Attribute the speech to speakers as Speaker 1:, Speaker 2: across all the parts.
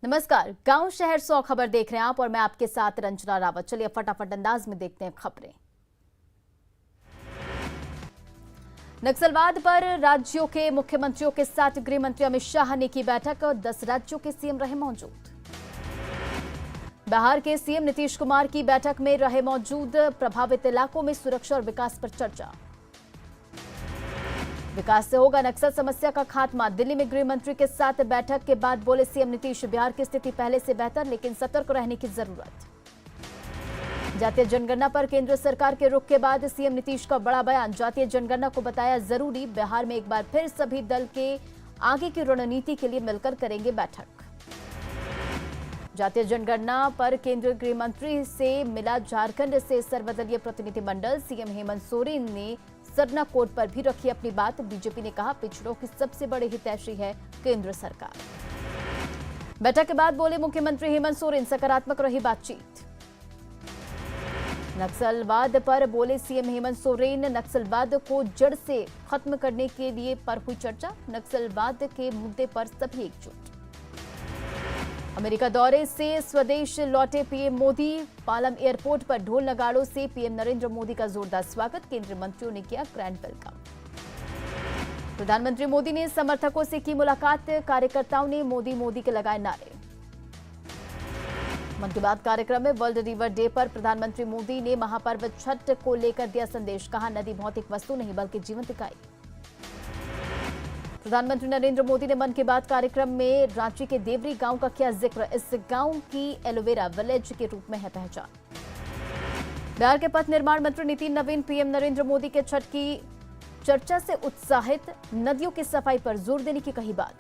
Speaker 1: नमस्कार, गांव शहर 100 खबर देख रहे हैं आप और मैं आपके साथ रंजना रावत। चलिए फटाफट अंदाज में देखते हैं खबरें। नक्सलवाद पर राज्यों के मुख्यमंत्रियों के साथ गृह मंत्री अमित शाह ने की बैठक और 10 राज्यों के सीएम रहे मौजूद। बिहार के सीएम नीतीश कुमार की बैठक में रहे मौजूद। प्रभावित इलाकों में सुरक्षा और विकास पर चर्चा। विकास से होगा नक्सल समस्या का खात्मा। दिल्ली में गृह मंत्री के साथ बैठक के बाद बोले सीएम नीतीश, बिहार की स्थिति पहले से बेहतर लेकिन सतर्क रहने की जरूरत। जातीय जनगणना पर केंद्र सरकार के रुख के बाद सीएम नीतीश का बड़ा बयान। जातीय जनगणना को बताया जरूरी। बिहार में एक बार फिर सभी दल के आगे की रणनीति के लिए मिलकर करेंगे बैठक। जातीय जनगणना पर केंद्रीय गृह मंत्री से मिला झारखंड से सर्वदलीय प्रतिनिधिमंडल। सीएम हेमंत सोरेन ने सरना कोड पर भी रखी अपनी बात। बीजेपी ने कहा पिछड़ों की सबसे बड़ी हितैषी है केंद्र सरकार। बैठक के बाद बोले मुख्यमंत्री हेमंत सोरेन, सकारात्मक रही बातचीत। नक्सलवाद पर बोले सीएम हेमंत सोरेन, नक्सलवाद को जड़ से खत्म करने के लिए पर हुई चर्चा। नक्सलवाद के मुद्दे पर सभी एकजुट। अमेरिका दौरे से स्वदेश लौटे पीएम मोदी। पालम एयरपोर्ट पर ढोल नगाड़ों से पीएम नरेंद्र मोदी का जोरदार स्वागत। केंद्रीय मंत्रियों ने किया ग्रैंड वेलकम। प्रधानमंत्री मोदी ने समर्थकों से की मुलाकात। कार्यकर्ताओं ने मोदी मोदी के लगाए नारे। मन की बात कार्यक्रम में वर्ल्ड रिवर डे पर प्रधानमंत्री मोदी ने महापर्व छठ को लेकर दिया संदेश। कहा नदी भौतिक वस्तु नहीं बल्कि जीवंत इकाई। प्रधानमंत्री नरेंद्र मोदी ने मन की बात कार्यक्रम में रांची के देवरी गांव का किया जिक्र। इस गांव की एलोवेरा विलेज के रूप में है पहचान। बिहार के पथ निर्माण मंत्री नितिन नवीन पीएम नरेंद्र मोदी के छठ की चर्चा से उत्साहित। नदियों की सफाई पर जोर देने की कही बात।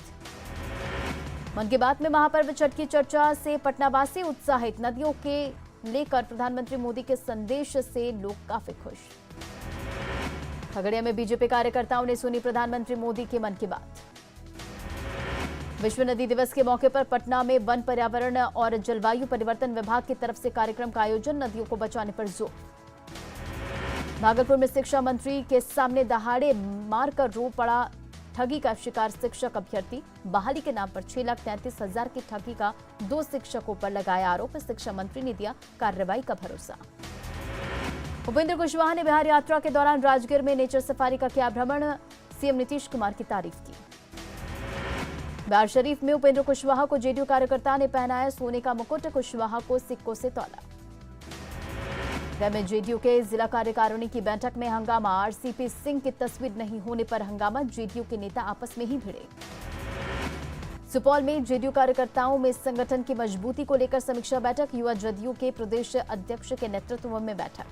Speaker 1: मन की बात में महापर्व छठ की चर्चा से पटनावासी उत्साहित। नदियों के लेकर प्रधानमंत्री मोदी के संदेश से लोग काफी खुश। खगड़िया में बीजेपी कार्यकर्ताओं ने सुनी प्रधानमंत्री मोदी की मन की बात। विश्व नदी दिवस के मौके पर पटना में वन, पर्यावरण और जलवायु परिवर्तन विभाग की तरफ से कार्यक्रम का आयोजन। नदियों को बचाने पर जोर। भागलपुर में शिक्षा मंत्री के सामने दहाड़े मारकर रो पड़ा ठगी का शिकार शिक्षक अभ्यर्थी। बहाली के नाम पर 6,33,000 की ठगी का 2 शिक्षकों पर लगाया आरोप। शिक्षा मंत्री ने दिया कार्रवाई का भरोसा। उपेंद्र कुशवाहा ने बिहार यात्रा के दौरान राजगीर में नेचर सफारी का किया भ्रमण। सीएम नीतीश कुमार की तारीफ की। बिहार शरीफ में उपेंद्र कुशवाहा को जेडीयू कार्यकर्ता ने पहनाया सोने का मुकुट। कुशवाहा को सिक्कों से तौला। गया में जेडीयू के जिला कार्यकारिणी की बैठक में हंगामा। आरसीपी सिंह की तस्वीर नहीं होने पर हंगामा। जेडीयू के नेता आपस में ही भिड़े। सुपौल में जेडीयू कार्यकर्ताओं में संगठन की मजबूती को लेकर समीक्षा बैठक। युवा जदयू के प्रदेश अध्यक्ष के नेतृत्व में बैठक।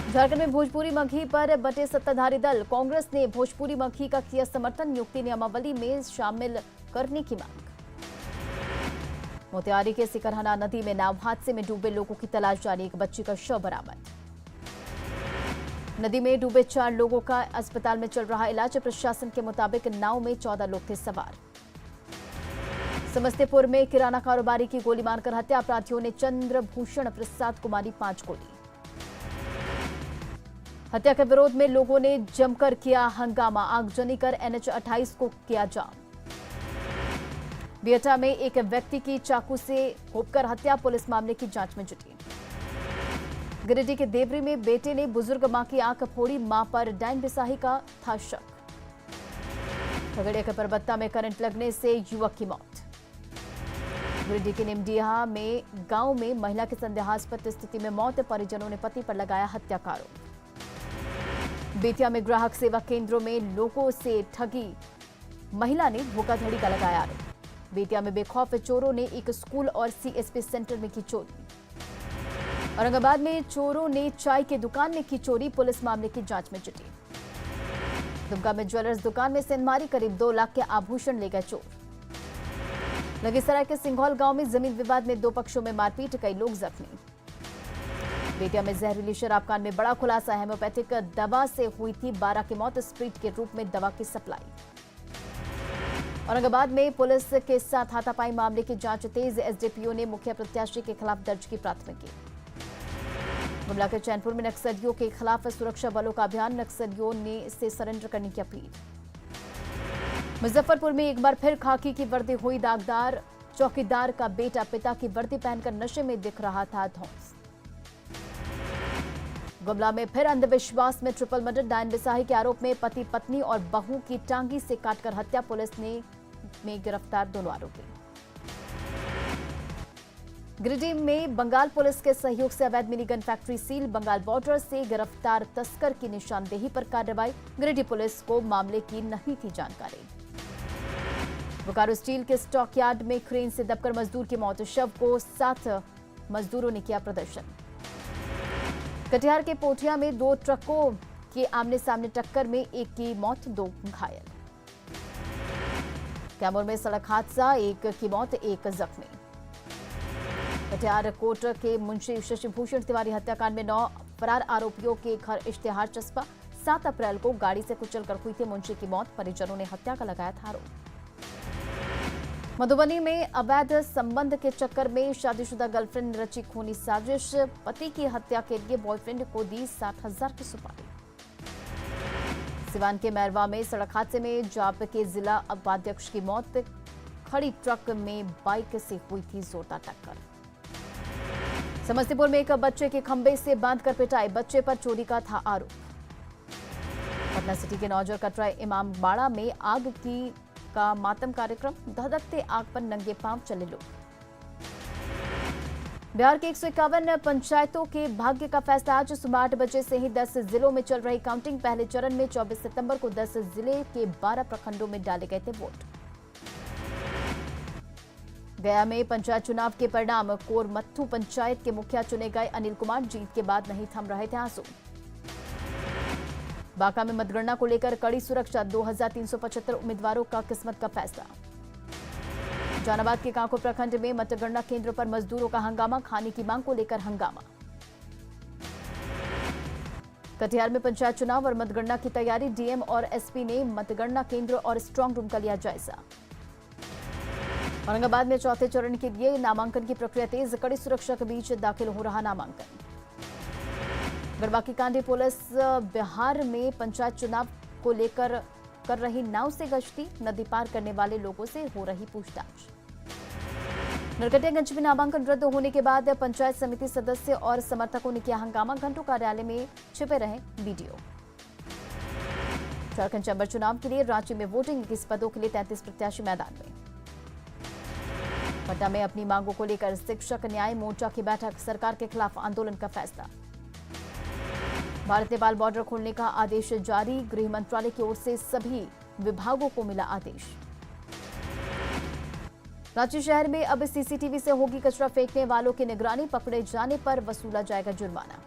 Speaker 1: झारखंड में भोजपुरी मगही पर बटे सत्ताधारी दल। कांग्रेस ने भोजपुरी मगही का किया समर्थन। नियुक्ति नियमावली में शामिल करने की मांग। मोतिहारी के सिकरहना नदी में नाव हादसे में डूबे लोगों की तलाश जारी। एक बच्ची का शव बरामद। नदी में डूबे 4 लोगों का अस्पताल में चल रहा इलाज। प्रशासन के मुताबिक नाव में 14 लोग थे सवार। समस्तीपुर में किराना कारोबारी की गोली मारकर हत्या। अपराधियों ने चंद्रभूषण प्रसाद को मारी 5 गोली। हत्या के विरोध में लोगों ने जमकर किया हंगामा। आगजनी कर NH 28 को किया जाम। बिहटा में एक व्यक्ति की चाकू से घोंपकर हत्या। पुलिस मामले की जांच में जुटी। गिरिडीह के देवरी में बेटे ने बुजुर्ग मां की आंख फोड़ी। मां पर डायन बिसाही का था शक। खगड़िया के परबत्ता में करंट लगने से युवक की मौत। गिरिडीह के निमडीहा में गांव में महिला की संदेहास्पद स्थिति में मौत। परिजनों ने पति पर लगाया हत्या का आरोप। बेतिया में ग्राहक सेवा केंद्रों में लोगों से ठगी। महिला ने धोखाधड़ी का लगाया आरोप। बेतिया में बेखौफ चोरों ने एक स्कूल और सीएसपी सेंटर में की चोरी। औरंगाबाद में चोरों ने चाय की दुकान में की चोरी। पुलिस मामले की जांच में जुटी। दुमका में ज्वेलर्स दुकान में सेंधमारी। करीब 2 लाख के आभूषण ले गए चोर। लखीसराय के सिंघौल गांव में जमीन विवाद में 2 पक्षों में मारपीट। कई लोग जख्मी। बेतिया में जहरीली शराब कांड में बड़ा खुलासा। होम्योपैथिक दवा से हुई थी 12 की मौत। स्प्रीट के रूप में दवा की सप्लाई। औरंगाबाद में पुलिस के साथ हाथापाई मामले की जांच तेज। एसडीपीओ ने मुखिया प्रत्याशी के खिलाफ दर्ज की प्राथमिकी। गुमला के चैनपुर में नक्सलियों के खिलाफ सुरक्षा बलों का अभियान। नक्सलियों ने से सरेंडर करने की अपील। मुजफ्फरपुर में एक बार फिर खाकी की वर्दी हुई दागदार। चौकीदार का बेटा पिता की वर्दी पहनकर नशे में दिख रहा था धौंस। गुमला में फिर अंधविश्वास में ट्रिपल मर्डर। डायन बिसाही के आरोप में पति पत्नी और बहू की टांगी से काटकर हत्या। पुलिस ने में गिरफ्तार दोनों आरोपी। गिरिडीह में बंगाल पुलिस के सहयोग से अवैध minigun factory seal. Bengal border से गिरफ्तार तस्कर की निशानदेही पर कार्रवाई। गिरिडीह पुलिस को मामले की नहीं थी जानकारी। बोकारो स्टील के स्टॉक यार्ड में क्रेन से दबकर मजदूर की मौत। शव को 7 मजदूरों ने किया प्रदर्शन। कटिहार के पोठिया में 2 ट्रकों के आमने सामने टक्कर में एक की मौत, 2 घायल। कैमूर में सड़क हादसा, 1 की मौत, 1 जख्मी। कटिहार कोट के मुंशी शशिभूषण तिवारी हत्याकांड में 9 फरार आरोपियों के घर इश्तेहार चस्पा। 7 अप्रैल को गाड़ी से कुचलकर हुई थी मुंशी की मौत। परिजनों ने हत्या का लगाया था आरोप। मधुबनी में अवैध संबंध के चक्कर में शादीशुदा गर्लफ्रेंड ने रची खूनी साजिश। पति की हत्या के लिए बॉयफ्रेंड को दी 60,000 की सुपारी। सिवान के मैरवा में सड़क हादसे में जाप के जिला उपाध्यक्ष की मौत। खड़ी ट्रक में बाइक से हुई थी जोरदार टक्कर। समस्तीपुर में एक बच्चे के खंभे से बांधकर पिटाई। बच्चे पर चोरी का था आरोप। पटना सिटी के नौजर कटरा इमाम बाड़ा में आग की का मातम कार्यक्रम। धधकते आग पर नंगे पांव चले लोग। बिहार के 151 पंचायतों के भाग्य का फैसला आज सुबह 8 बजे से ही 10 जिलों में चल रही काउंटिंग। पहले चरण में 24 सितंबर को 10 जिले के 12 प्रखंडों में डाले गए थे वोट। गया में पंचायत चुनाव के परिणाम। कोरमत्थू पंचायत के मुखिया चुने गए अनिल कुमार। जीत के बाद नहीं थम रहे थे आंसू। बांका में मतगणना को लेकर कड़ी सुरक्षा। 2375 उम्मीदवारों का किस्मत का फैसला। जहानाबाद के कांको प्रखंड में मतगणना केंद्र पर मजदूरों का हंगामा। खाने की मांग को लेकर हंगामा। कटिहार में पंचायत चुनाव और मतगणना की तैयारी। डीएम और एसपी ने मतगणना केंद्र और स्ट्रांग रूम का लिया जायजा। औरंगाबाद में चौथे चरण के लिए नामांकन की प्रक्रिया तेज। कड़ी सुरक्षा के बीच दाखिल हो रहा नामांकन। गढ़वा की कांडी पुलिस बिहार में पंचायत चुनाव को लेकर कर रही नाव से गश्ती। नदी पार करने वाले लोगों से हो रही पूछताछ। नरकटियागंज में नामांकन रद्द होने के बाद पंचायत समिति सदस्य और समर्थकों ने किया हंगामा। घंटों कार्यालय में छिपे रहे बीडीओ। झारखंड चैंबर चुनाव के लिए रांची में वोटिंग। 21 पदों के लिए 33 प्रत्याशी मैदान में। पटना में अपनी मांगों को लेकर शिक्षक न्याय मोर्चा की बैठक। सरकार के खिलाफ आंदोलन का फैसला। भारत नेपाल बॉर्डर खोलने का आदेश जारी। गृह मंत्रालय की ओर से सभी विभागों को मिला आदेश। रांची शहर में अब सीसीटीवी से होगी कचरा फेंकने वालों की निगरानी। पकड़े जाने पर वसूला जाएगा जुर्माना।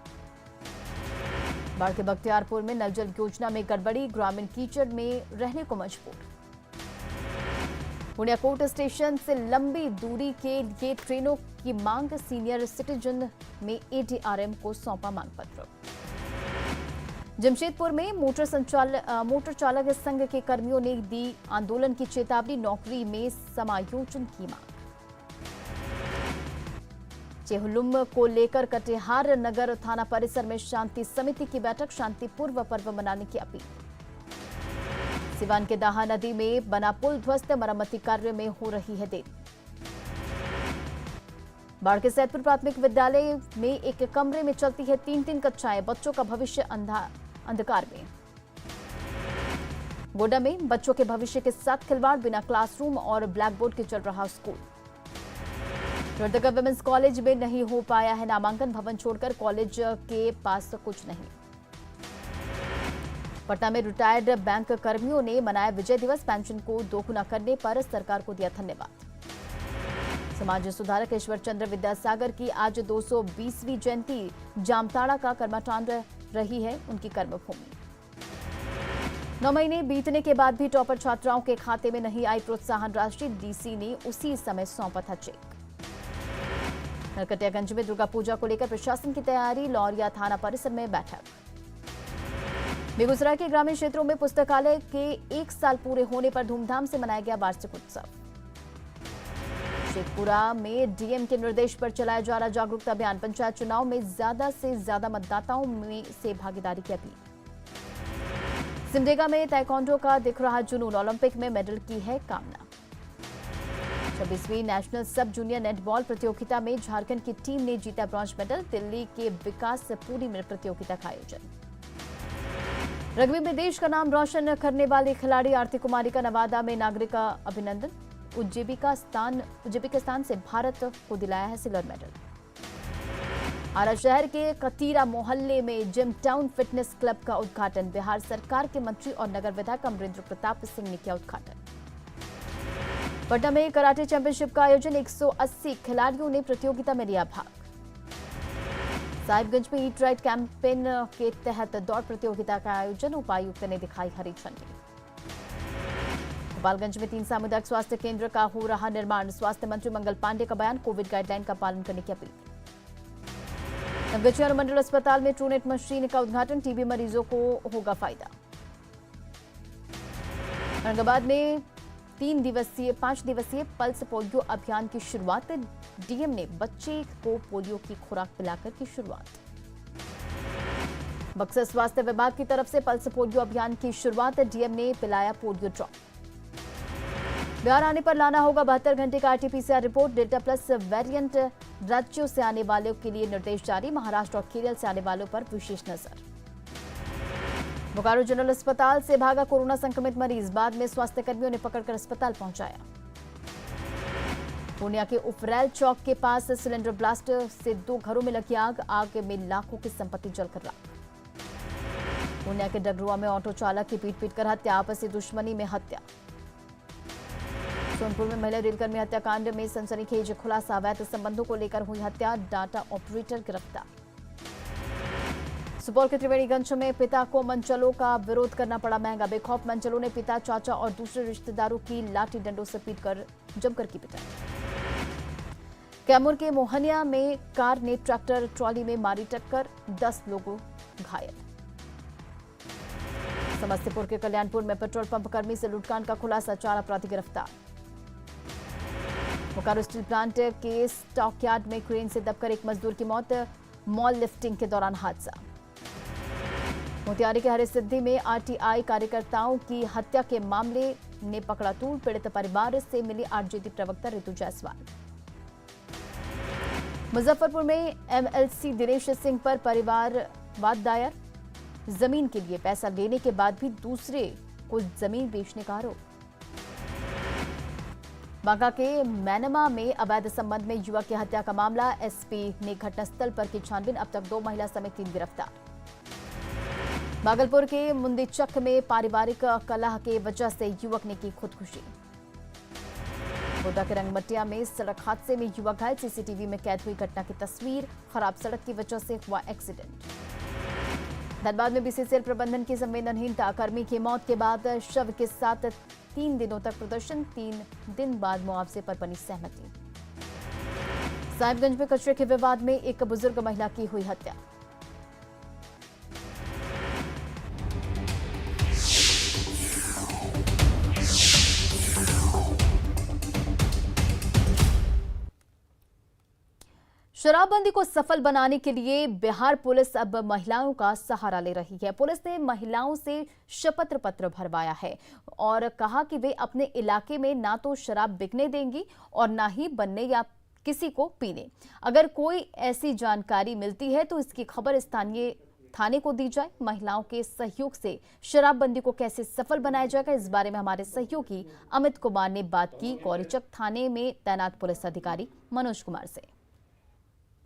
Speaker 1: बाढ़ के बख्तियारपुर में नल जल योजना में गड़बड़ी। ग्रामीण कीचड़ में रहने को मजबूर। पुण्याकोट स्टेशन से लंबी दूरी के लिए ट्रेनों की मांग। सीनियर सिटीजन में एडीआरएम को सौंपा मांग पत्र। जमशेदपुर में मोटर चालक संघ के कर्मियों ने दी आंदोलन की चेतावनी। नौकरी में समायोजन की मांग। चेहलुम को लेकर कटिहार नगर थाना परिसर में शांति समिति की बैठक। शांतिपूर्व पर्व मनाने की अपील। सिवान के दाहा नदी में बना पुल ध्वस्त। मरम्मती कार्य में हो रही है देरी। बाढ़ के सैदपुर प्राथमिक विद्यालय में एक कमरे में चलती है 3 कक्षाएं। बच्चों का भविष्य अंधकार में। गोड्डा में बच्चों के भविष्य के साथ खिलवाड़। बिना क्लासरूम और ब्लैक बोर्ड के चल रहा स्कूल। लोहरदगा विमेंस कॉलेज में नहीं हो पाया है नामांकन। भवन छोड़कर कॉलेज के पास कुछ नहीं। पटना में रिटायर्ड बैंक कर्मियों ने मनाया विजय दिवस। पेंशन को दोगुना करने पर सरकार को दिया धन्यवाद। समाज सुधारक ईश्वर चंद्र विद्यासागर की आज 220वीं जयंती। जामताड़ा का कर्मकांड रही है उनकी कर्मभूमि। 9 महीने बीतने के बाद भी टॉपर छात्राओं के खाते में नहीं आई प्रोत्साहन राशि। डीसी ने उसी समय सौंपा था चेक। नरकटियागंज में दुर्गा पूजा को लेकर प्रशासन की तैयारी। लौरिया थाना परिसर में बैठक। बेगूसराय के ग्रामीण क्षेत्रों में पुस्तकालय के 1 साल पूरे होने पर धूमधाम से मनाया गया वार्षिक उत्सव। शेखपुरा में डीएम के निर्देश पर चलाया जा रहा जागरूकता अभियान। पंचायत चुनाव में ज्यादा से ज्यादा मतदाताओं में से भागीदारी की अपील। सिमडेगा में ताइक्वांडो का दिख रहा जुनून। ओलंपिक में मेडल की है कामना। 26वीं नेशनल सब जूनियर नेटबॉल प्रतियोगिता में झारखंड की टीम ने जीता ब्रॉन्ज मेडल। दिल्ली के विकासपुरी में प्रतियोगिता का आयोजन। रग्बी में देश का नाम रोशन करने वाली खिलाड़ी आरती कुमारी का नवादा में नागरिक का अभिनंदन। उज्बेकिस्तान से भारत को दिलाया है सिल्वर मेडल। आरा शहर के कतीरा मोहल्ले में जिम टाउन फिटनेस क्लब का उद्घाटन। बिहार सरकार के मंत्री और नगर विधायक अमरेंद्र प्रताप सिंह ने किया उद्घाटन। पटना में कराटे चैंपियनशिप का आयोजन। 180 खिलाड़ियों ने प्रतियोगिता में लिया भाग। साहिबगंज में ईट राइट कैंपेन के तहत दौड़ प्रतियोगिता का आयोजन। उपायुक्त ने दिखाई हरी झंडी। गोपालगंज में 3 सामुदायिक स्वास्थ्य केंद्र का हो रहा निर्माण। स्वास्थ्य मंत्री मंगल पांडे का बयान। कोविड गाइडलाइन का पालन करने की अपील। नवगछिया अनुमंडल अस्पताल में ट्रूनेट मशीन का उद्घाटन। टीबी मरीजों को होगा फायदा। औरंगाबाद में 5 दिवसीय पल्स पोलियो अभियान की शुरुआत। डीएम ने बच्चे को पोलियो की खुराक पिलाकर की शुरुआत। बक्सर स्वास्थ्य विभाग की तरफ से पल्स पोलियो अभियान की शुरुआत। डीएम ने पिलाया पोलियो ड्रॉप। बिहार आने पर लाना होगा 72 घंटे का RTPCR report. Delta plus variant राज्यों से आने वालों के लिए निर्देश जारी। महाराष्ट्र और केरल से आने वालों पर विशेष नजर। बोकारो जनरल अस्पताल से भागा कोरोना संक्रमित मरीज। बाद में स्वास्थ्यकर्मियों ने पकड़कर अस्पताल पहुंचाया। पूर्णिया के उफरैल चौक के पास सिलेंडर ब्लास्ट से 2 घरों में लगी आग। आग में लाखों की संपत्ति जलकर राख। पूर्णिया के डगरुआ में ऑटो चालक की पीट-पीट कर हत्या। आपसी दुश्मनी में हत्या। सोनपुर में महिला रेलकर्मी हत्याकांड में सनसनीखेज खुलासा। अवैध संबंधों को लेकर हुई हत्या। डाटा ऑपरेटर गिरफ्तार। सुपौल के त्रिवेणीगंज में पिता को मनचलों का विरोध करना पड़ा महंगा। बेखौफ मनचलों ने पिता, चाचा और दूसरे रिश्तेदारों की लाठी डंडों से पीटकर जमकर की पिटाई। कैमूर के मोहनिया में कार ने ट्रैक्टर ट्रॉली में मारी टक्कर। 10 लोग घायल। समस्तीपुर के कल्याणपुर में पेट्रोल पंप कर्मी से लूटकांड का खुलासा। 4 अपराधी गिरफ्तार। बोकारो स्टील प्लांट के स्टॉकयार्ड में क्रेन से दबकर एक मजदूर की मौत। मॉल लिफ्टिंग के दौरान हादसा। मोतिहारी के हरिसिद्धि में आरटीआई कार्यकर्ताओं की हत्या के मामले ने पकड़ा तूल। पीड़ित परिवार से मिली आरजेडी प्रवक्ता ऋतु जायसवाल। मुजफ्फरपुर में एमएलसी दिनेश सिंह पर परिवारवाद दायर। जमीन के लिए पैसा लेने के बाद भी दूसरे को जमीन बेचने का आरोप। बांका के मैनमा में अवैध संबंध में युवक की हत्या का मामला। एसपी ने घटनास्थल पर की छानबीन। अब तक 2 महिला समेत 3 गिरफ्तार। भागलपुर के मुंदीचक में पारिवारिक कलह के वजह से युवक ने की खुदकुशी। गोड्डा के रंगमटिया में सड़क हादसे में युवक घायल। सीसीटीवी में कैद हुई घटना की तस्वीर। खराब सड़क की वजह से हुआ एक्सीडेंट। धनबाद में बीसीसीएल प्रबंधन की संवेदनहीनता। कर्मी की मौत के बाद शव के साथ 3 दिनों तक प्रदर्शन। 3 दिन बाद मुआवजे पर बनी सहमति। साहिबगंज में कचरे के विवाद में एक बुजुर्ग महिला की हुई हत्या। शराबबंदी को सफल बनाने के लिए बिहार पुलिस अब महिलाओं का सहारा ले रही है। पुलिस ने महिलाओं से शपथ पत्र भरवाया है और कहा कि वे अपने इलाके में ना तो शराब बिकने देंगी और ना ही बनने या किसी को पीने। अगर कोई ऐसी जानकारी मिलती है तो इसकी खबर स्थानीय थाने को दी जाए। महिलाओं के सहयोग से शराबबंदी को कैसे सफल बनाया जाएगा, इस बारे में हमारे सहयोगी अमित कुमार ने बात की गौरीचक थाने में तैनात पुलिस अधिकारी मनोज कुमार से।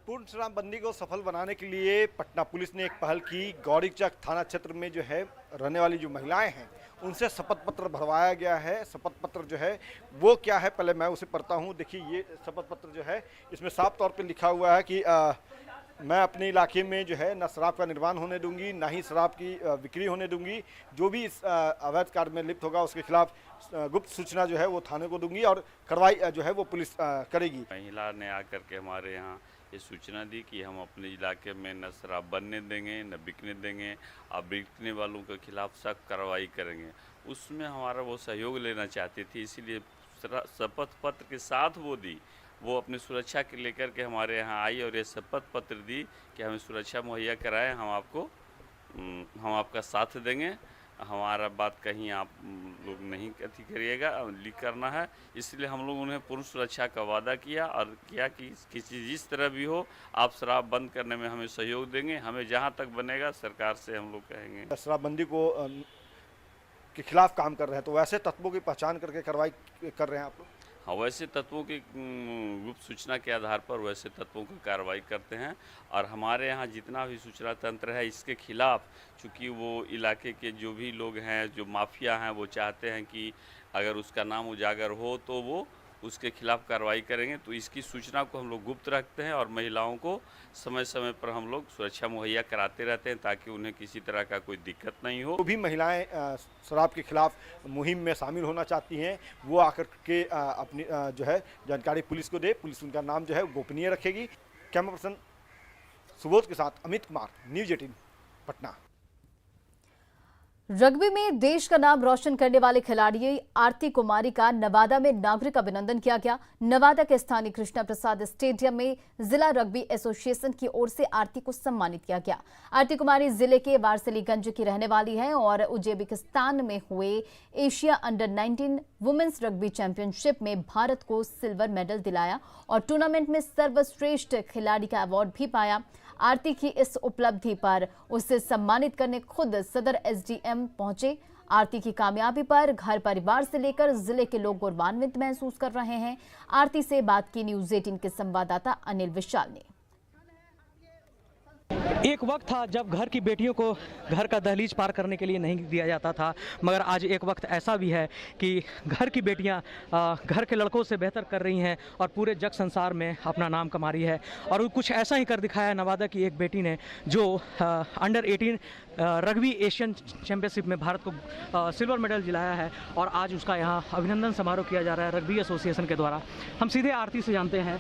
Speaker 2: पूर्ण शराबबंदी को सफल बनाने के लिए पटना पुलिस ने एक पहल की। गौरीचक थाना क्षेत्र में जो है रहने वाली जो महिलाएं हैं उनसे शपथ पत्र भरवाया गया है। शपथ पत्र जो है वो क्या है, पहले मैं उसे पढ़ता हूँ। देखिए, ये शपथ पत्र जो है इसमें साफ तौर पे लिखा हुआ है कि मैं अपने इलाके में जो है न शराब का निर्माण होने दूंगी, ना ही शराब की बिक्री होने दूंगी। जो भी इस अवैध कार्य में लिप्त होगा उसके खिलाफ गुप्त सूचना जो है वो थाने को दूंगी और कार्रवाई जो है वो पुलिस करेगी।
Speaker 3: महिला ने आकर के हमारे यहाँ ये सूचना दी कि हम अपने इलाके में न शराब बनने देंगे न बिकने देंगे और बिकने वालों के खिलाफ सख्त कार्रवाई करेंगे। उसमें हमारा वो सहयोग लेना चाहती थी, इसीलिए शपथ पत्र के साथ वो दी। वो अपनी सुरक्षा के लेकर के हमारे यहाँ आई और ये शपथ पत्र दी कि हमें सुरक्षा मुहैया कराएं, हम आपका साथ देंगे हमारा बात कहीं आप लोग नहीं अथी करिएगा, लीक करना है, इसलिए हम लोग उन्हें पूर्ण सुरक्षा का वादा किया और किया कि किसी जिस तरह भी हो आप शराब बंद करने में हमें सहयोग देंगे। हमें जहां तक बनेगा सरकार से हम लोग कहेंगे।
Speaker 2: शराबबंदी को के खिलाफ काम कर रहे हैं, तो वैसे तत्वों की पहचान करके कार्रवाई कर रहे हैं आप लोग?
Speaker 3: हाँ, वैसे तत्वों की गुप्त सूचना के आधार पर वैसे तत्वों की कार्रवाई करते हैं और हमारे यहाँ जितना भी सूचना तंत्र है इसके खिलाफ, चूँकि वो इलाके के जो भी लोग हैं, जो माफिया हैं, वो चाहते हैं कि अगर उसका नाम उजागर हो तो वो उसके खिलाफ कार्रवाई करेंगे। तो इसकी सूचना को हम लोग गुप्त रखते हैं और महिलाओं को समय समय पर हम लोग सुरक्षा मुहैया कराते रहते हैं ताकि उन्हें किसी तरह का कोई दिक्कत नहीं हो।
Speaker 2: जो भी महिलाएं शराब के खिलाफ मुहिम में शामिल होना चाहती हैं वो आकर के अपनी जो है जानकारी पुलिस को दे। पुलिस उनका नाम जो है गोपनीय रखेगी। कैमरा पर्सन सुबोध के साथ अमित कुमार, न्यूज़ 18 पटना।
Speaker 1: रग्बी में देश का नाम रोशन करने वाले खिलाड़ी आरती कुमारी का नवादा में नागरिक अभिनंदन किया गया। नवादा के स्थानीय कृष्णा प्रसाद स्टेडियम में जिला रग्बी एसोसिएशन की ओर से आरती को सम्मानित किया गया। आरती कुमारी जिले के वारसलीगंज की रहने वाली है और उज्बेकिस्तान में हुए Asia under 19 women's rugby championship में भारत को सिल्वर मेडल दिलाया और टूर्नामेंट में सर्वश्रेष्ठ खिलाड़ी का अवार्ड भी पाया। आरती की इस उपलब्धि पर उसे सम्मानित करने खुद सदर एसडीएम पहुंचे। आरती की कामयाबी पर घर परिवार से लेकर जिले के लोग गौरवान्वित महसूस कर रहे हैं। आरती से बात की न्यूज़ 18 के संवाददाता अनिल विशाल ने।
Speaker 4: एक वक्त था जब घर की बेटियों को घर का दहलीज पार करने के लिए नहीं दिया जाता था, मगर आज एक वक्त ऐसा भी है कि घर की बेटियां घर के लड़कों से बेहतर कर रही हैं और पूरे जग संसार में अपना नाम कमा रही है। और कुछ ऐसा ही कर दिखाया नवादा की एक बेटी ने, जो अंडर 18 रग्बी एशियन चैंपियनशिप में भारत को सिल्वर मेडल दिलाया है और आज उसका यहाँ अभिनंदन समारोह किया जा रहा है रग्बी एसोसिएशन के द्वारा। हम सीधे आरती से जानते हैं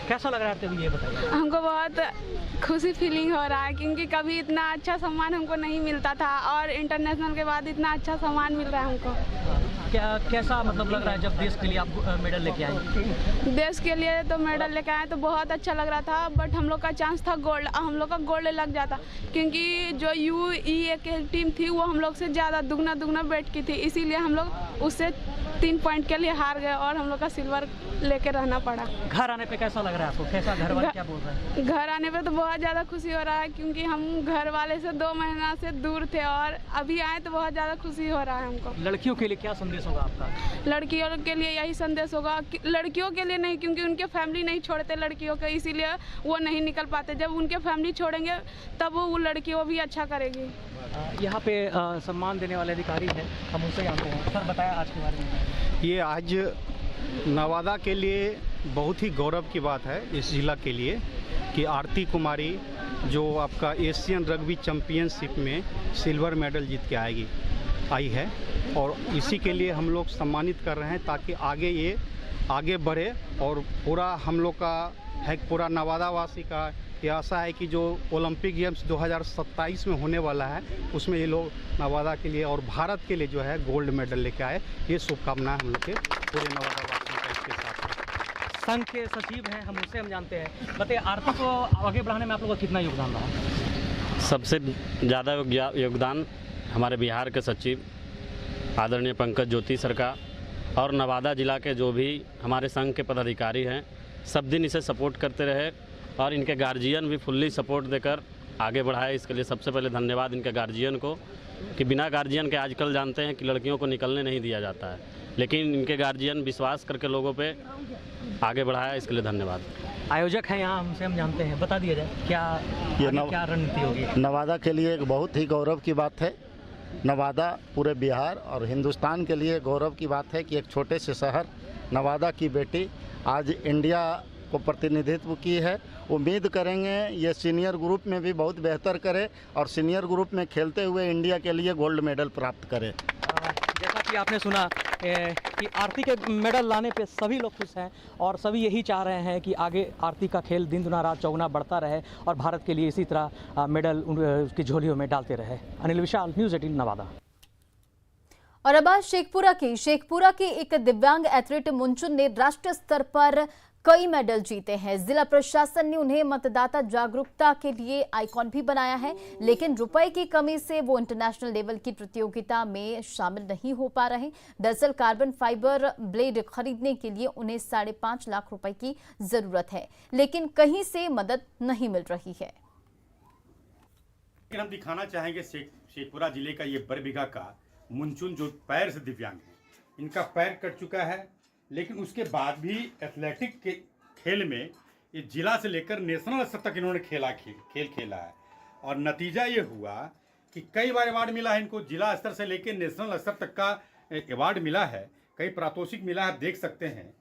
Speaker 4: कैसा लग रहा है आरती, अभी ये बताइए।
Speaker 5: हमको बहुत खुशी फीलिंग हो रहा है क्योंकि कभी इतना अच्छा सम्मान हमको नहीं मिलता था और इंटरनेशनल के बाद इतना अच्छा सम्मान मिल रहा है हमको।
Speaker 4: कैसा मतलब लग रहा है जब देश के लिए आप मेडल लेके आए?
Speaker 5: देश के लिए तो मेडल लेके आए तो बहुत अच्छा लग रहा था, बट हम लोग का चांस था गोल्ड, हम लोग का गोल्ड लग जाता क्योंकि जो यूईए की टीम थी वो हम लोग से ज़्यादा दुगना बैठ की थी, इसीलिए हम लोग उससे 3 पॉइंट के लिए हार गए और हम लोग का सिल्वर लेके रहना पड़ा।
Speaker 4: घर आने पे कैसा लग रहा है आपको? कैसा घर वाले क्या बोल रहे हैं?
Speaker 5: घर आने पे तो बहुत ज़्यादा खुशी हो रहा है क्योंकि हम घर वाले से 2 महीना से दूर थे और अभी आए तो बहुत ज़्यादा खुशी हो रहा है हमको।
Speaker 4: लड़कियों के लिए क्या संदेश होगा आपका?
Speaker 5: लड़कियों के लिए यही संदेश होगा कि लड़कियों के लिए नहीं, क्योंकि उनके फैमिली नहीं छोड़ते लड़कियों को, इसीलिए वो नहीं निकल पाते। जब उनके फैमिली छोड़ेंगे तब वो लड़कियों भी अच्छा करेगी।
Speaker 4: यहाँ पे सम्मान देने वाले अधिकारी हैं, हम उनसे जानते हैं। सर बताया आज के बारे में।
Speaker 6: ये आज नवादा के लिए बहुत ही गौरव की बात है इस ज़िला के लिए कि आरती कुमारी जो आपका एशियन रग्बी चैंपियनशिप में सिल्वर मेडल जीत के आई है और इसी के लिए हम लोग सम्मानित कर रहे हैं ताकि ये आगे बढ़े। और पूरा हम लोग का है, पूरा नवादा वासी का ये आशा है कि जो ओलंपिक गेम्स 2027 में होने वाला है उसमें ये लोग नवादा के लिए और भारत के लिए जो है गोल्ड मेडल लेके आए। ये शुभकामनाएं हम लोग के पूरे नवादा वासियों का इसके साथ।
Speaker 4: संघ के सचिव हैं, हम उनसे हम जानते हैं। बताइए आरती को आगे बढ़ाने में आप लोगों का कितना योगदान रहा?
Speaker 7: सबसे ज़्यादा योगदान हमारे बिहार के सचिव आदरणीय पंकज ज्योति सर का और नवादा जिला के जो भी हमारे संघ के पदाधिकारी हैं, सब दिन इसे सपोर्ट करते रहे और इनके गार्जियन भी फुल्ली सपोर्ट देकर आगे बढ़ाए। इसके लिए सबसे पहले धन्यवाद इनके गार्जियन को कि बिना गार्जियन के आजकल जानते हैं कि लड़कियों को निकलने नहीं दिया जाता है, लेकिन इनके गार्जियन विश्वास करके लोगों पे आगे बढ़ाया, इसके लिए धन्यवाद।
Speaker 4: आयोजक हैं यहाँ, हमसे हम जानते हैं, बता दिया जाए क्या रणनीति होगी?
Speaker 8: नवादा के लिए एक बहुत ही गौरव की बात है। नवादा पूरे बिहार और हिंदुस्तान के लिए गौरव की बात है कि एक छोटे से शहर नवादा की बेटी आज इंडिया को प्रतिनिधित्व की है। उम्मीद करेंगे ये सीनियर ग्रुप में भी बहुत बेहतर करे और सीनियर ग्रुप में खेलते हुए इंडिया के लिए गोल्ड मेडल प्राप्त करे।
Speaker 4: जैसा कि आपने सुना कि आरती के मेडल लाने पे सभी लोग खुश हैं और सभी यही चाह रहे हैं कि आगे आरती का खेल दिन दुना रात चौगुना बढ़ता रहे और भारत के लिए इसी तरह मेडल उसकी झोलियों में डालते रहे। अनिल विशाल, न्यूज़ 18 नवादा।
Speaker 1: और अब शेखपुरा की एक दिव्यांग एथलीट मुंचुन ने राष्ट्रीय स्तर पर कई मेडल जीते हैं। जिला प्रशासन ने उन्हें मतदाता जागरूकता के लिए आइकॉन भी बनाया है, लेकिन रुपए की कमी से वो इंटरनेशनल लेवल की प्रतियोगिता में शामिल नहीं हो पा रहे। दरअसल कार्बन फाइबर ब्लेड खरीदने के लिए उन्हें 5.5 लाख रुपए की जरूरत है, लेकिन कहीं से मदद नहीं मिल रही है।
Speaker 9: हम दिखाना चाहेंगे शेखपुरा जिले का ये बरबीघा का मुंचुन जो पैर से दिव्यांग है, इनका पैर कट चुका है, लेकिन उसके बाद भी एथलेटिक के खेल में ये जिला से लेकर नेशनल स्तर तक इन्होंने खेल खेला है। और नतीजा ये हुआ कि कई बार अवार्ड मिला है इनको, जिला स्तर से लेकर नेशनल स्तर तक का अवार्ड मिला है, कई पारितोषिक मिला है, आप देख सकते हैं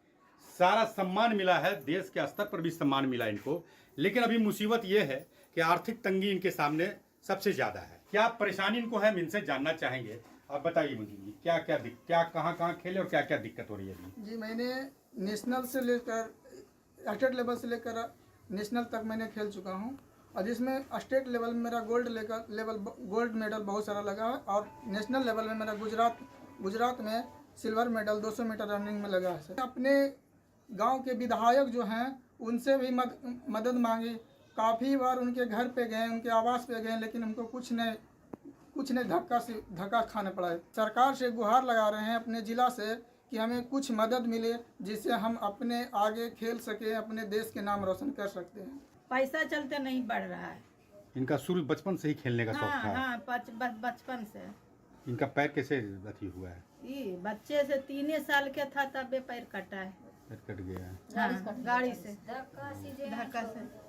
Speaker 9: सारा सम्मान मिला है, देश के स्तर पर भी सम्मान मिला इनको। लेकिन अभी मुसीबत ये है कि आर्थिक तंगी इनके सामने सबसे ज़्यादा है। क्या परेशानी इनको है, हम इनसे जानना चाहेंगे। आप बताइए मुझे जी, क्या कहाँ खेले और क्या क्या दिक्कत हो रही है अभी?
Speaker 10: जी, मैंने नेशनल से लेकर स्टेट लेवल से लेकर नेशनल तक मैंने खेल चुका हूँ, और जिसमें स्टेट लेवल में मेरा गोल्ड मेडल बहुत सारा लगा है, और नेशनल लेवल में मेरा गुजरात में सिल्वर मेडल 200 मीटर रनिंग में लगा है। अपने गांव के विधायक जो हैं उनसे भी मदद मांगी, काफ़ी बार उनके घर पे गए, उनके आवास पे गए, लेकिन उनको कुछ नहीं धक्का खाने पड़ा है। सरकार से गुहार लगा रहे हैं अपने ज़िला से कि हमें कुछ मदद मिले, जिससे हम अपने आगे खेल सके, अपने देश के नाम रोशन कर सकते हैं।
Speaker 11: पैसा चलते नहीं बढ़ रहा है।
Speaker 9: इनका शुरू बचपन से ही खेलने का शौक था?
Speaker 11: हाँ, बचपन से।
Speaker 9: इनका पैर कैसे अथी हुआ है?
Speaker 11: ये बच्चे से 3 साल के था तब पैर कटा है।
Speaker 9: पैर कट गया है?
Speaker 11: हाँ, गाड़ी से धक्का से।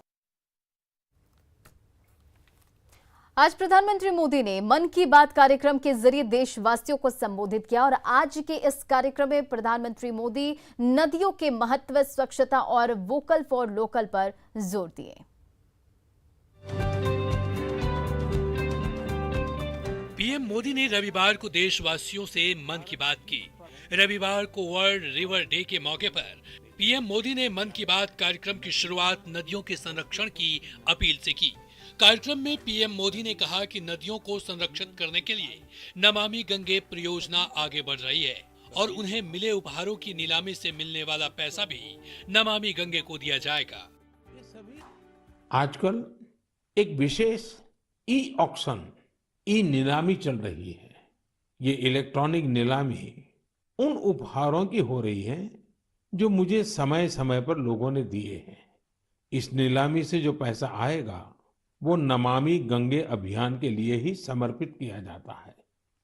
Speaker 1: आज प्रधानमंत्री मोदी ने मन की बात कार्यक्रम के जरिए देशवासियों को संबोधित किया, और आज के इस कार्यक्रम में प्रधानमंत्री मोदी नदियों के महत्व, स्वच्छता और वोकल फॉर लोकल पर जोर दिए।
Speaker 12: पीएम मोदी ने रविवार को देशवासियों से मन की बात की। रविवार को वर्ल्ड रिवर डे के मौके पर पीएम मोदी ने मन की बात कार्यक्रम की शुरुआत नदियों के संरक्षण की अपील से की। कार्यक्रम में पीएम मोदी ने कहा कि नदियों को संरक्षित करने के लिए नमामि गंगे परियोजना आगे बढ़ रही है, और उन्हें मिले उपहारों की नीलामी से मिलने वाला पैसा भी नमामि गंगे को दिया जाएगा।
Speaker 13: आजकल एक विशेष ई ऑक्शन, ई नीलामी चल रही है। ये इलेक्ट्रॉनिक नीलामी उन उपहारों की हो रही है जो मुझे समय समय पर लोगों ने दिए हैं। इस नीलामी से जो पैसा आएगा वो नमामि गंगे अभियान के लिए ही समर्पित किया जाता है।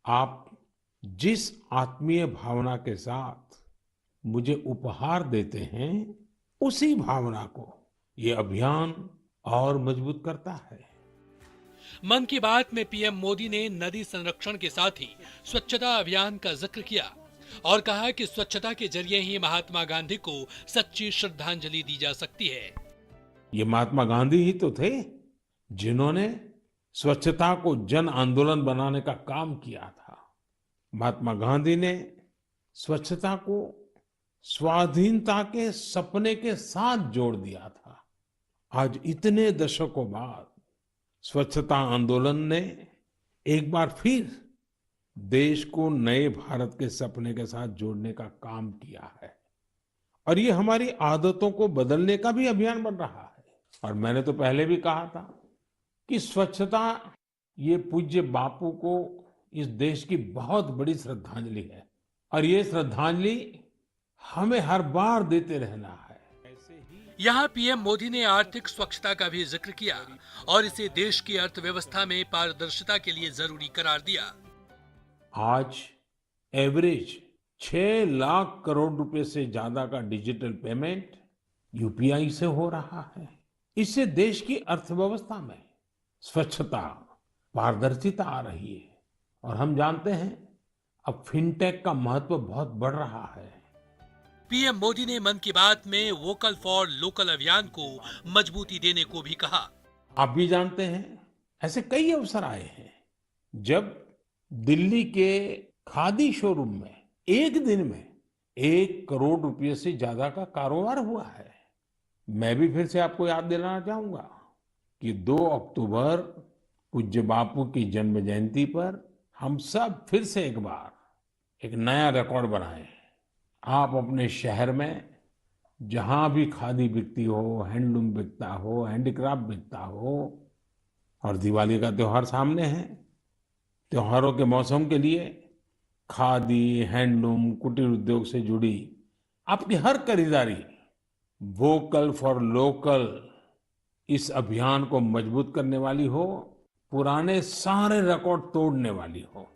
Speaker 13: आप जिस आत्मीय भावना के साथ मुझे उपहार देते हैं, उसी भावना को ये अभियान और मजबूत करता है।
Speaker 12: मन की बात में पीएम मोदी ने नदी संरक्षण के साथ ही स्वच्छता अभियान का जिक्र किया और कहा कि स्वच्छता के जरिए ही महात्मा गांधी को सच्ची श्रद्धांजलि दी जा सकती है।
Speaker 13: ये महात्मा गांधी ही तो थे जिन्होंने स्वच्छता को जन आंदोलन बनाने का काम किया था। महात्मा गांधी ने स्वच्छता को स्वाधीनता के सपने के साथ जोड़ दिया था। आज इतने दशकों बाद स्वच्छता आंदोलन ने एक बार फिर देश को नए भारत के सपने के साथ जोड़ने का काम किया है, और ये हमारी आदतों को बदलने का भी अभियान बन रहा है। और मैंने तो पहले भी कहा था कि स्वच्छता ये पूज्य बापू को इस देश की बहुत बड़ी श्रद्धांजलि है, और ये श्रद्धांजलि हमें हर बार देते रहना है।
Speaker 12: यहाँ पीएम मोदी ने आर्थिक स्वच्छता का भी जिक्र किया और इसे देश की अर्थव्यवस्था में पारदर्शिता के लिए जरूरी करार दिया।
Speaker 13: आज एवरेज 6 लाख करोड़ रुपए से ज्यादा का डिजिटल पेमेंट यूपीआई से हो रहा है। इससे देश की अर्थव्यवस्था में स्वच्छता, पारदर्शिता आ रही है, और हम जानते हैं अब फिनटेक का महत्व बहुत बढ़ रहा है।
Speaker 12: पीएम मोदी ने मन की बात में वोकल फॉर लोकल अभियान को मजबूती देने को भी कहा।
Speaker 13: आप भी जानते हैं ऐसे कई अवसर आए हैं जब दिल्ली के खादी शोरूम में एक दिन में 1 करोड़ रुपए से ज्यादा का कारोबार हुआ है। मैं भी फिर से आपको याद दिलाना चाहूंगा कि 2 अक्टूबर पूज्य बापू की जन्म जयंती पर हम सब फिर से एक बार एक नया रिकॉर्ड बनाएं। आप अपने शहर में जहाँ भी खादी बिकती हो, हैंडलूम बिकता हो, हैंडीक्राफ्ट बिकता हो, और दिवाली का त्योहार सामने है। त्योहारों के मौसम के लिए खादी, हैंडलूम, कुटीर उद्योग से जुड़ी आपकी हर खरीदारी वोकल फॉर लोकल इस अभियान को मजबूत करने वाली हो, पुराने सारे रिकॉर्ड तोड़ने वाली हो।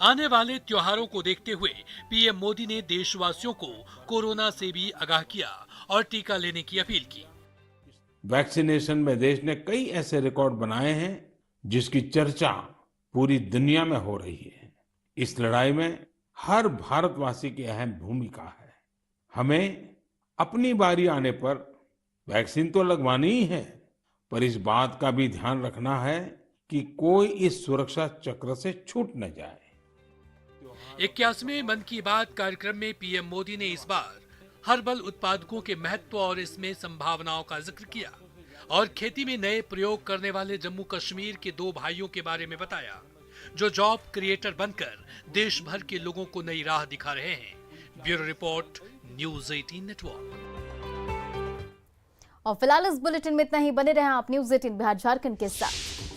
Speaker 12: आने वाले त्योहारों को देखते हुए पीएम मोदी ने देशवासियों को कोरोना से भी आगाह किया और टीका लेने की अपील की।
Speaker 13: वैक्सीनेशन में देश ने कई ऐसे रिकॉर्ड बनाए हैं जिसकी चर्चा पूरी दुनिया में हो रही है। इस लड़ाई में हर भारतवासी की अहम भूमिका है। हमें अपनी बारी आने पर वैक्सीन तो लगवानी ही है, पर इस बात का भी ध्यान रखना है कि कोई इस सुरक्षा चक्र से छूट न जाए।
Speaker 12: 81वें मन की बात कार्यक्रम में पीएम मोदी ने इस बार हर्बल उत्पादकों के महत्व और इसमें संभावनाओं का जिक्र किया और खेती में नए प्रयोग करने वाले जम्मू कश्मीर के 2 भाइयों के बारे में बताया, जो जॉब क्रिएटर बनकर देश भर के लोगों को नई राह दिखा रहे हैं। Bureau report, news 18 network.
Speaker 1: और फिलहाल इस बुलेटिन में इतना ही। बने रहें आप न्यूज़ 18 बिहार झारखंड के साथ।